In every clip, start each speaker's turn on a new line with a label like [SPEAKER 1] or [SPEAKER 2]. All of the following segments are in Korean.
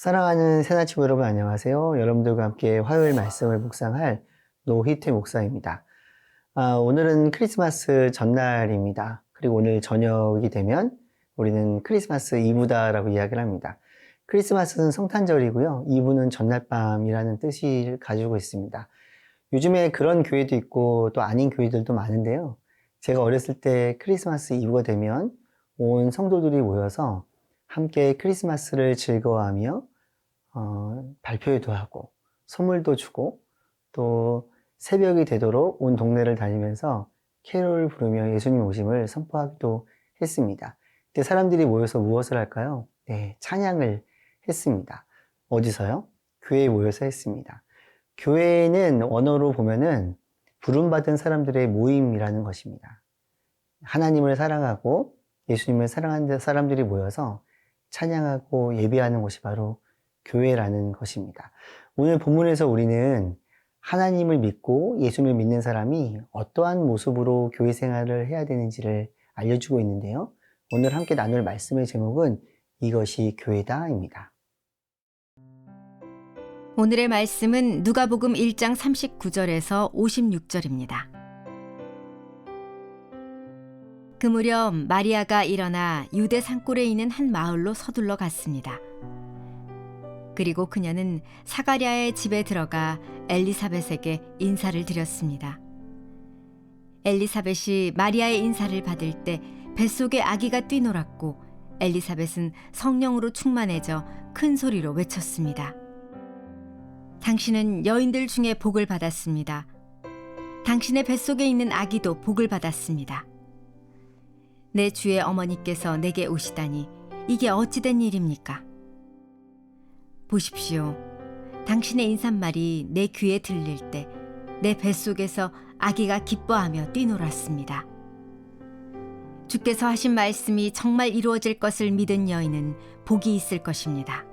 [SPEAKER 1] 사랑하는 새나치부 여러분 안녕하세요. 여러분들과 함께 화요일 말씀을 묵상할 노희태 목사입니다. 오늘은 크리스마스 전날입니다. 그리고 오늘 저녁이 되면 우리는 크리스마스 이브다라고 이야기를 합니다. 크리스마스는 성탄절이고요. 이브는 전날밤이라는 뜻을 가지고 있습니다. 요즘에 그런 교회도 있고 또 아닌 교회들도 많은데요. 제가 어렸을 때 크리스마스 이브가 되면 온 성도들이 모여서 함께 크리스마스를 즐거워하며 발표회도 하고 선물도 주고 또 새벽이 되도록 온 동네를 다니면서 캐롤을 부르며 예수님 오심을 선포하기도 했습니다. 그때 사람들이 모여서 무엇을 할까요? 네, 찬양을 했습니다. 어디서요? 교회에 모여서 했습니다. 교회는 언어로 보면은 부름받은 사람들의 모임이라는 것입니다. 하나님을 사랑하고 예수님을 사랑하는 사람들이 모여서 찬양하고 예배하는 곳이 바로 교회라는 것입니다. 오늘 본문에서 우리는 하나님을 믿고 예수님을 믿는 사람이 어떠한 모습으로 교회 생활을 해야 되는지를 알려주고 있는데요. 오늘 함께 나눌 말씀의 제목은 이것이 교회다입니다.
[SPEAKER 2] 오늘의 말씀은 누가복음 1장 39절에서 56절입니다. 그 무렵 마리아가 일어나 유대 산골에 있는 한 마을로 서둘러 갔습니다. 그리고 그녀는 사가랴의 집에 들어가 엘리사벳에게 인사를 드렸습니다. 엘리사벳이 마리아의 인사를 받을 때 뱃속에 아기가 뛰놀았고 엘리사벳은 성령으로 충만해져 큰 소리로 외쳤습니다. 당신은 여인들 중에 복을 받았습니다. 당신의 뱃속에 있는 아기도 복을 받았습니다. 내 주의 어머니께서 내게 오시다니 이게 어찌된 일입니까? 보십시오. 당신의 인사말이 내 귀에 들릴 때 내 뱃속에서 아기가 기뻐하며 뛰놀았습니다. 주께서 하신 말씀이 정말 이루어질 것을 믿은 여인은 복이 있을 것입니다.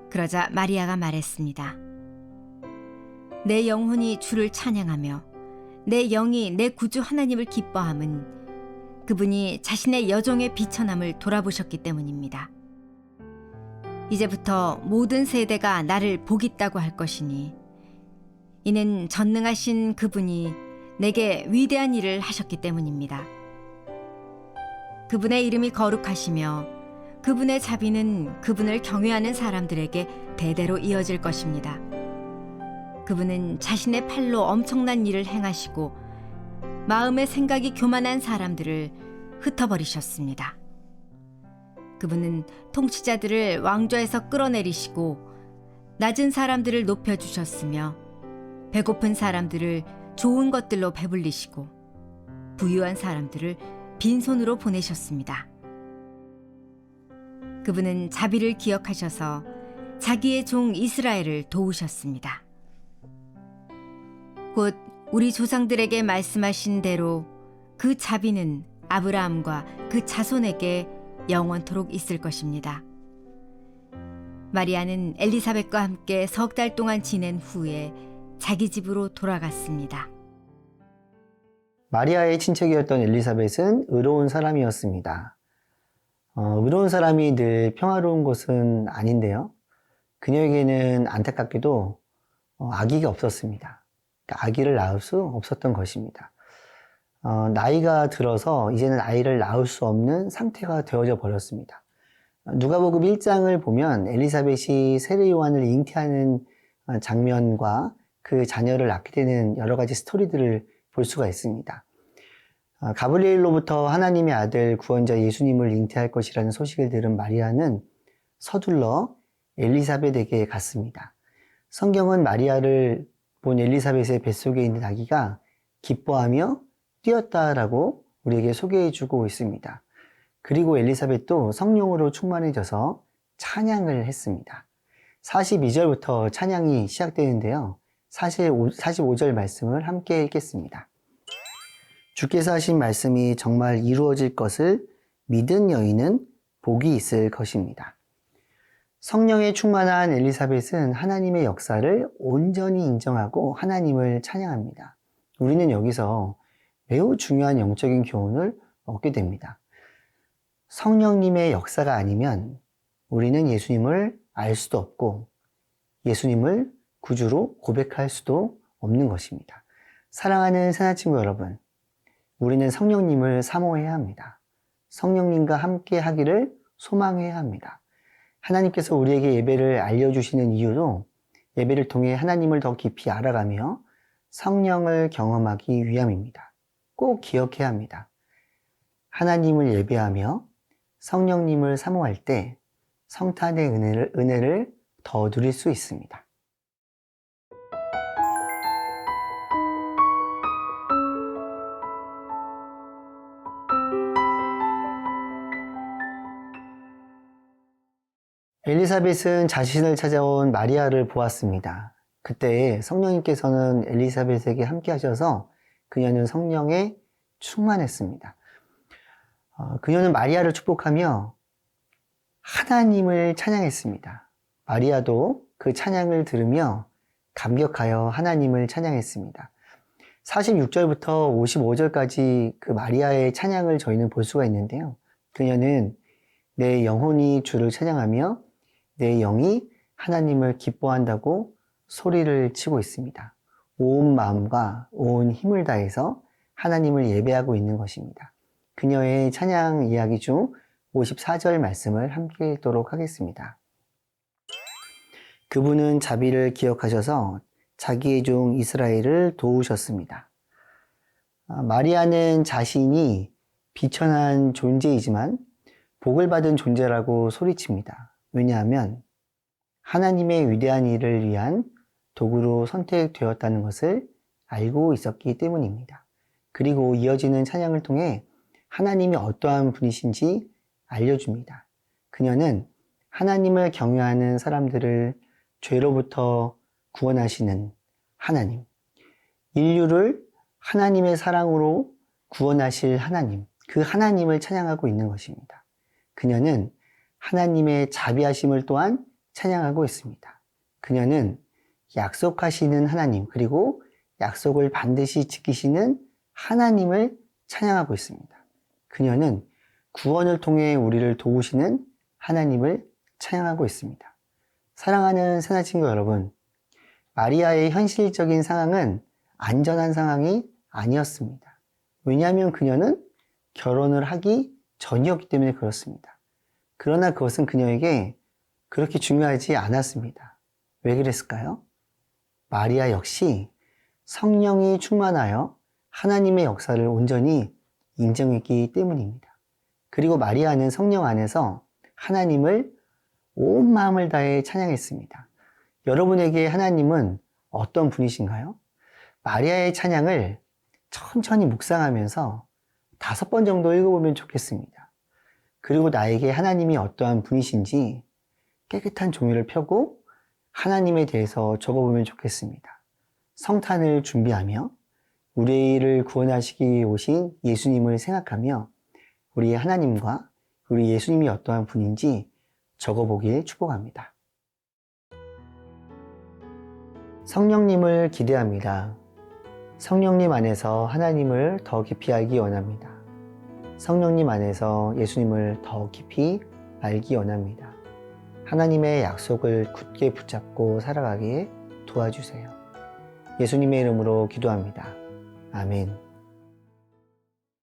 [SPEAKER 2] 그러자 마리아가 말했습니다. 내 영혼이 주를 찬양하며 내 영이 내 구주 하나님을 기뻐함은 그분이 자신의 여종의 비천함을 돌아보셨기 때문입니다. 이제부터 모든 세대가 나를 복있다고 할 것이니 이는 전능하신 그분이 내게 위대한 일을 하셨기 때문입니다. 그분의 이름이 거룩하시며 그분의 자비는 그분을 경외하는 사람들에게 대대로 이어질 것입니다. 그분은 자신의 팔로 엄청난 일을 행하시고 마음의 생각이 교만한 사람들을 흩어버리셨습니다. 그분은 통치자들을 왕좌에서 끌어내리시고 낮은 사람들을 높여주셨으며 배고픈 사람들을 좋은 것들로 배불리시고 부유한 사람들을 빈손으로 보내셨습니다. 그분은 자비를 기억하셔서 자기의 종 이스라엘을 도우셨습니다. 곧 우리 조상들에게 말씀하신 대로 그 자비는 아브라함과 그 자손에게 영원토록 있을 것입니다. 마리아는 엘리사벳과 함께 석 달 동안 지낸 후에 자기 집으로 돌아갔습니다.
[SPEAKER 1] 마리아의 친척이었던 엘리사벳은 의로운 사람이었습니다. 의로운 사람이 늘 평화로운 것은 아닌데요. 그녀에게는 안타깝게도 아기가 없었습니다. 그러니까 아기를 낳을 수 없었던 것입니다. 나이가 들어서 이제는 아이를 낳을 수 없는 상태가 되어져 버렸습니다. 누가복음 1장을 보면 엘리사벳이 세례 요한을 잉태하는 장면과 그 자녀를 낳게 되는 여러 가지 스토리들을 볼 수가 있습니다. 가브리엘로부터 하나님의 아들 구원자 예수님을 잉태할 것이라는 소식을 들은 마리아는 서둘러 엘리사벳에게 갔습니다. 성경은 마리아를 본 엘리사벳의 뱃속에 있는 아기가 기뻐하며 뛰었다라고 우리에게 소개해주고 있습니다. 그리고 엘리사벳도 성령으로 충만해져서 찬양을 했습니다. 42절부터 찬양이 시작되는데요. 45절 말씀을 함께 읽겠습니다. 주께서 하신 말씀이 정말 이루어질 것을 믿은 여인은 복이 있을 것입니다. 성령에 충만한 엘리사벳은 하나님의 역사를 온전히 인정하고 하나님을 찬양합니다. 우리는 여기서 매우 중요한 영적인 교훈을 얻게 됩니다. 성령님의 역사가 아니면 우리는 예수님을 알 수도 없고 예수님을 구주로 고백할 수도 없는 것입니다. 사랑하는 새나친구 여러분, 우리는 성령님을 사모해야 합니다. 성령님과 함께 하기를 소망해야 합니다. 하나님께서 우리에게 예배를 알려주시는 이유도 예배를 통해 하나님을 더 깊이 알아가며 성령을 경험하기 위함입니다. 꼭 기억해야 합니다. 하나님을 예배하며 성령님을 사모할 때 성탄의 은혜를 더 누릴 수 있습니다. 엘리사벳은 자신을 찾아온 마리아를 보았습니다. 그때 성령님께서는 엘리사벳에게 함께 하셔서 그녀는 성령에 충만했습니다. 그녀는 마리아를 축복하며 하나님을 찬양했습니다. 마리아도 그 찬양을 들으며 감격하여 하나님을 찬양했습니다. 46절부터 55절까지 그 마리아의 찬양을 저희는 볼 수가 있는데요. 그녀는 내 영혼이 주를 찬양하며 내 영이 하나님을 기뻐한다고 소리를 치고 있습니다. 온 마음과 온 힘을 다해서 하나님을 예배하고 있는 것입니다. 그녀의 찬양 이야기 중 54절 말씀을 함께 읽도록 하겠습니다. 그분은 자비를 기억하셔서 자기의 종 이스라엘을 도우셨습니다. 마리아는 자신이 비천한 존재이지만 복을 받은 존재라고 소리칩니다. 왜냐하면 하나님의 위대한 일을 위한 도구로 선택되었다는 것을 알고 있었기 때문입니다. 그리고 이어지는 찬양을 통해 하나님이 어떠한 분이신지 알려줍니다. 그녀는 하나님을 경외하는 사람들을 죄로부터 구원하시는 하나님, 인류를 하나님의 사랑으로 구원하실 하나님, 그 하나님을 찬양하고 있는 것입니다. 그녀는 하나님의 자비하심을 또한 찬양하고 있습니다. 그녀는 약속하시는 하나님, 그리고 약속을 반드시 지키시는 하나님을 찬양하고 있습니다. 그녀는 구원을 통해 우리를 도우시는 하나님을 찬양하고 있습니다. 사랑하는 새나친구 여러분, 마리아의 현실적인 상황은 안전한 상황이 아니었습니다. 왜냐하면 그녀는 결혼을 하기 전이었기 때문에 그렇습니다. 그러나 그것은 그녀에게 그렇게 중요하지 않았습니다. 왜 그랬을까요? 마리아 역시 성령이 충만하여 하나님의 역사를 온전히 인정했기 때문입니다. 그리고 마리아는 성령 안에서 하나님을 온 마음을 다해 찬양했습니다. 여러분에게 하나님은 어떤 분이신가요? 마리아의 찬양을 천천히 묵상하면서 5번 정도 읽어보면 좋겠습니다. 그리고 나에게 하나님이 어떠한 분이신지 깨끗한 종이를 펴고 하나님에 대해서 적어보면 좋겠습니다. 성탄을 준비하며 우리를 구원하시기 위해 오신 예수님을 생각하며 우리의 하나님과 우리 예수님이 어떠한 분인지 적어보길 축복합니다. 성령님을 기대합니다. 성령님 안에서 하나님을 더 깊이 알기 원합니다. 성령님 안에서 예수님을 더 깊이 알기 원합니다. 하나님의 약속을 굳게 붙잡고 살아가기에 도와주세요. 예수님의 이름으로 기도합니다. 아멘.